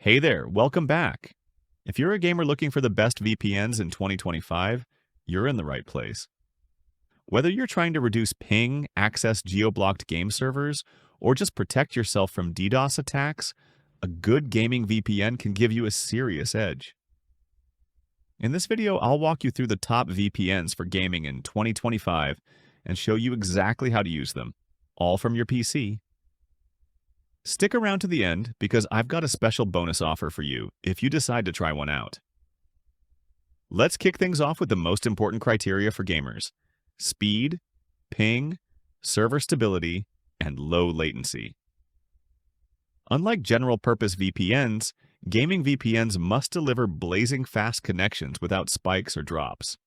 Hey there, welcome back. If you're a gamer looking for the best VPNs in 2025, you're in the right place. Whether you're trying to reduce ping, access geo-blocked game servers, or just protect yourself from DDoS attacks, a good gaming VPN can give you a serious edge. In this video, I'll walk you through the top VPNs for gaming in 2025 and show you exactly how to use them, all from your PC. Stick around to the end because I've got a special bonus offer for you if you decide to try one out. Let's kick things off with the most important criteria for gamers: speed, ping, server stability, and low latency. Unlike general-purpose VPNs, gaming VPNs must deliver blazing fast connections without spikes or drops.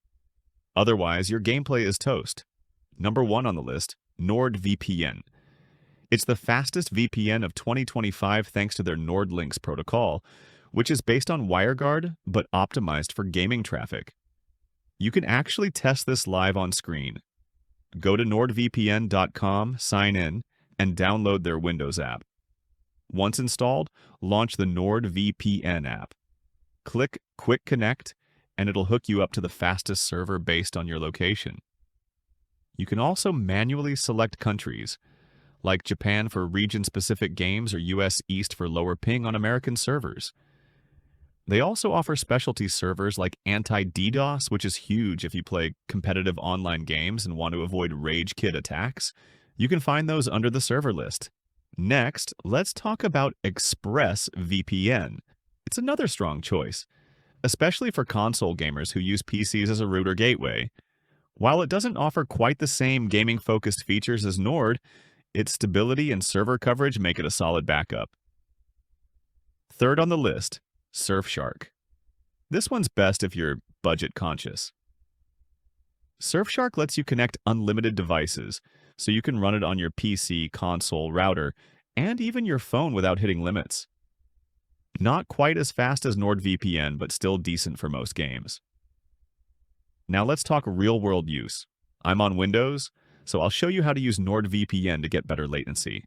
Otherwise, your gameplay is toast. Number 1 on the list, NordVPN. It's the fastest VPN of 2025 thanks to their NordLynx protocol, which is based on WireGuard but optimized for gaming traffic. You can actually test this live on screen. Go to nordvpn.com, sign in, and download their Windows app. Once installed, launch the NordVPN app. Click Quick Connect, and it'll hook you up to the fastest server based on your location. You can also manually select countries, like Japan for region-specific games or US East for lower ping on American servers. They also offer specialty servers like anti-DDoS, which is huge if you play competitive online games and want to avoid rage kit attacks. You can find those under the server list. Next, let's talk about ExpressVPN. It's another strong choice, especially for console gamers who use PCs as a router gateway. While it doesn't offer quite the same gaming-focused features as Nord, its stability and server coverage make it a solid backup. Third on the list, Surfshark. This one's best if you're budget conscious. Surfshark lets you connect unlimited devices, so you can run it on your PC, console, router, and even your phone without hitting limits. Not quite as fast as NordVPN, but still decent for most games. Now let's talk real-world use. I'm on Windows, so I'll show you how to use NordVPN to get better latency.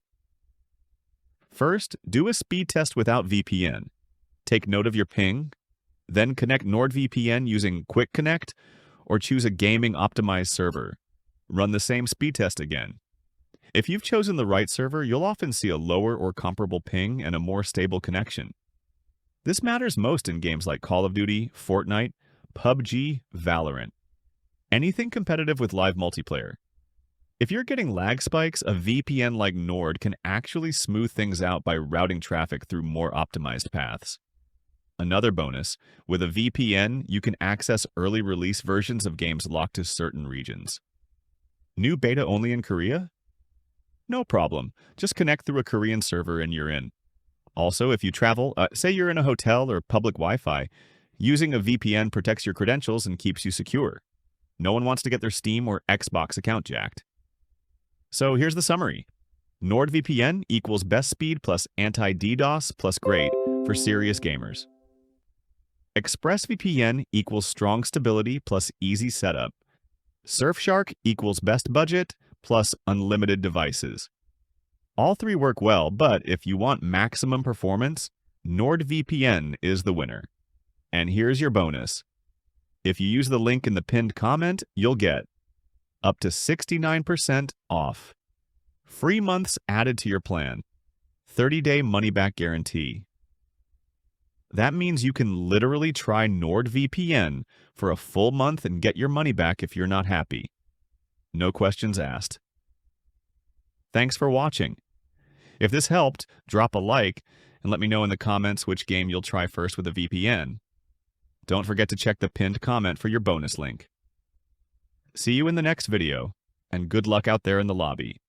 First, do a speed test without VPN. Take note of your ping, then connect NordVPN using Quick Connect, or choose a gaming-optimized server. Run the same speed test again. If you've chosen the right server, you'll often see a lower or comparable ping and a more stable connection. This matters most in games like Call of Duty, Fortnite, PUBG, Valorant. Anything competitive with live multiplayer. If you're getting lag spikes, a VPN like Nord can actually smooth things out by routing traffic through more optimized paths. Another bonus, with a VPN, you can access early release versions of games locked to certain regions. New beta only in Korea? No problem. Just connect through a Korean server and you're in. Also, if you travel, say you're in a hotel or public Wi-Fi, using a VPN protects your credentials and keeps you secure. No one wants to get their Steam or Xbox account jacked. So here's the summary. NordVPN equals best speed plus anti-DDoS plus great for serious gamers. ExpressVPN equals strong stability plus easy setup. Surfshark equals best budget plus unlimited devices. All three work well, but if you want maximum performance, NordVPN is the winner. And here's your bonus. If you use the link in the pinned comment, you'll get up to 69% off. Free months added to your plan. 30-day money-back guarantee. That means you can literally try NordVPN for a full month and get your money back if you're not happy. No questions asked. Thanks for watching. If this helped, drop a like and let me know in the comments which game you'll try first with a VPN. Don't forget to check the pinned comment for your bonus link. See you in the next video, and good luck out there in the lobby.